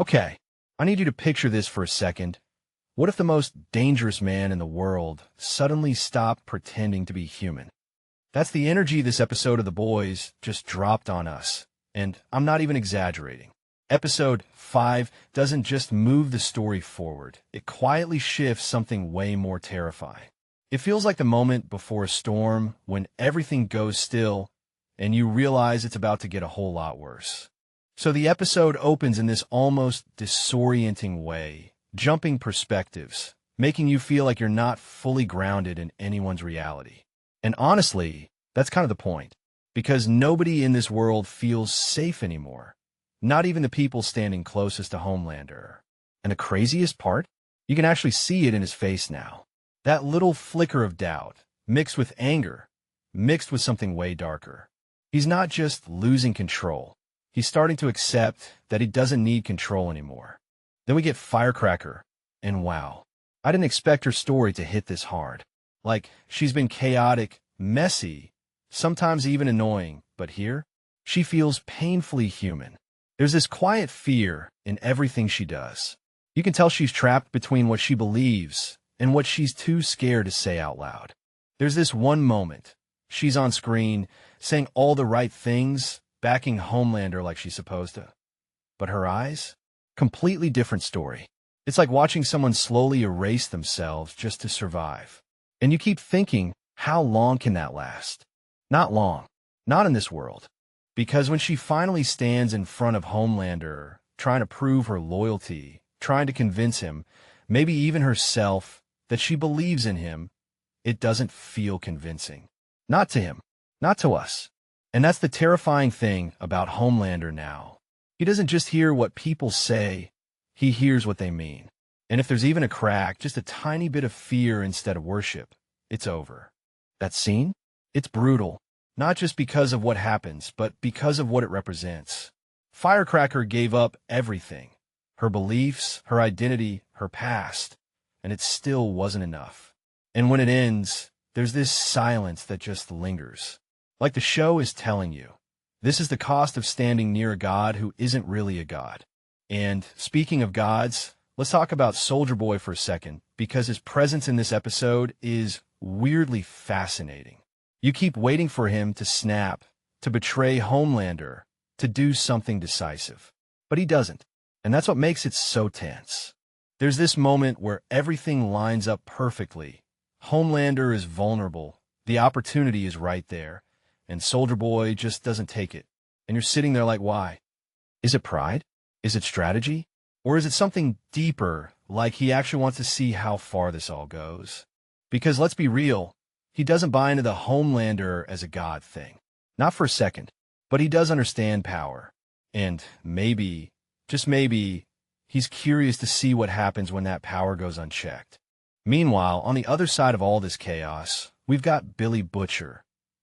Okay, I need you to picture this for a second. What if the most dangerous man in the world suddenly stopped pretending to be human? That's the energy this episode of The Boys just dropped on us, and I'm not even exaggerating. Episode 5 doesn't just move the story forward, it quietly shifts something way more terrifying. It feels like the moment before a storm when everything goes still and you realize it's about to get a whole lot worse. So the episode opens in this almost disorienting way, jumping perspectives, making you feel like you're not fully grounded in anyone's reality. And honestly, that's kind of the point, because nobody in this world feels safe anymore, not even the people standing closest to Homelander. And the craziest part? You can actually see it in his face now. That little flicker of doubt, mixed with anger, mixed with something way darker. He's not just losing control. He's starting to accept that he doesn't need control anymore. Then we get Firecracker, and wow, I didn't expect her story to hit this hard. Like, she's been chaotic, messy, sometimes even annoying, but here, she feels painfully human. There's this quiet fear in everything she does. You can tell she's trapped between what she believes and what she's too scared to say out loud. There's this one moment. She's on screen, saying all the right things, backing Homelander like she's supposed to. But her eyes? Completely different story. It's like watching someone slowly erase themselves just to survive. And you keep thinking, how long can that last? Not long. Not in this world. Because when she finally stands in front of Homelander, trying to prove her loyalty, trying to convince him, maybe even herself, that she believes in him, it doesn't feel convincing. Not to him. Not to us. And that's the terrifying thing about Homelander now. He doesn't just hear what people say, he hears what they mean. And if there's even a crack, just a tiny bit of fear instead of worship, it's over. That scene? It's brutal. Not just because of what happens, but because of what it represents. Firecracker gave up everything. Her beliefs, her identity, her past. And it still wasn't enough. And when it ends, there's this silence that just lingers. Like the show is telling you, this is the cost of standing near a god who isn't really a god. And speaking of gods, let's talk about Soldier Boy for a second, because his presence in this episode is weirdly fascinating. You keep waiting for him to snap, to betray Homelander, to do something decisive. But he doesn't. And that's what makes it so tense. There's this moment where everything lines up perfectly. Homelander is vulnerable. The opportunity is right there. And Soldier Boy just doesn't take it. And you're sitting there like, why? Is it pride? Is it strategy? Or is it something deeper, like he actually wants to see how far this all goes? Because let's be real, he doesn't buy into the Homelander as a god thing. Not for a second. But he does understand power. And maybe, just maybe, he's curious to see what happens when that power goes unchecked. Meanwhile, on the other side of all this chaos, we've got Billy Butcher.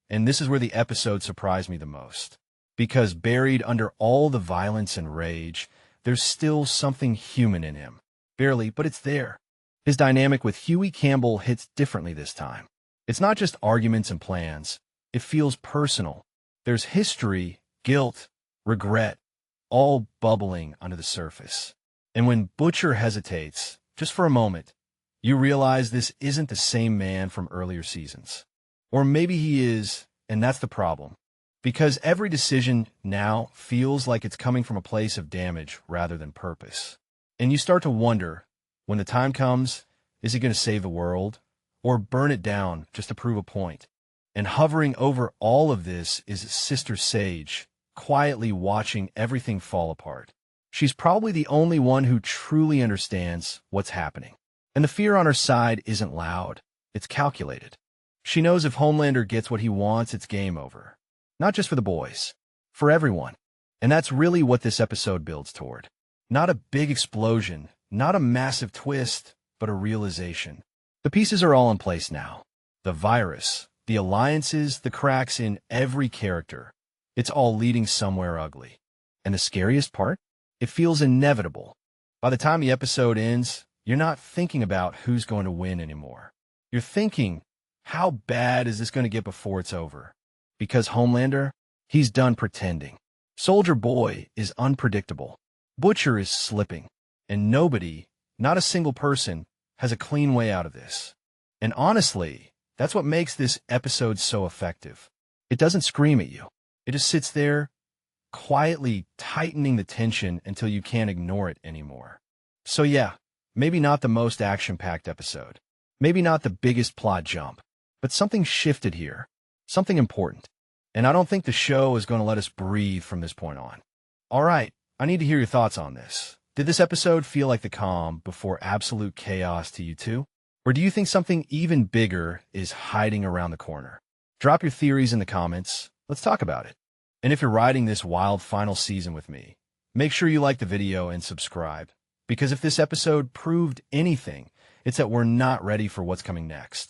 And this is where the episode surprised me the most. Because buried under all the violence and rage, there's still something human in him. Barely, but it's there. His dynamic with Huey Campbell hits differently this time. It's not just arguments and plans. It feels personal. There's history, guilt, regret, all bubbling under the surface. And when Butcher hesitates, just for a moment, you realize this isn't the same man from earlier seasons. Or maybe he is, and that's the problem. Because every decision now feels like it's coming from a place of damage rather than purpose. And you start to wonder, when the time comes, is he going to save the world? Or burn it down just to prove a point? And hovering over all of this is Sister Sage, quietly watching everything fall apart. She's probably the only one who truly understands what's happening. And the fear on her side isn't loud, it's calculated. She knows if Homelander gets what he wants, it's game over. Not just for the boys, for everyone. And that's really what this episode builds toward. Not a big explosion, not a massive twist, but a realization. The pieces are all in place now. The virus, the alliances, the cracks in every character. It's all leading somewhere ugly. And the scariest part? It feels inevitable. By the time the episode ends, you're not thinking about who's going to win anymore. You're thinking, how bad is this going to get before it's over? Because Homelander, he's done pretending. Soldier Boy is unpredictable. Butcher is slipping, and nobody, not a single person, has a clean way out of this. And honestly, that's what makes this episode so effective. It doesn't scream at you. It just sits there, quietly tightening the tension until you can't ignore it anymore. So yeah, maybe not the most action-packed episode. Maybe not the biggest plot jump. But something shifted here. Something important. And I don't think the show is going to let us breathe from this point on. All right, I need to hear your thoughts on this. Did this episode feel like the calm before absolute chaos to you too? Or do you think something even bigger is hiding around the corner? Drop your theories in the comments. Let's talk about it. And if you're riding this wild final season with me, make sure you like the video and subscribe. Because if this episode proved anything, it's that we're not ready for what's coming next.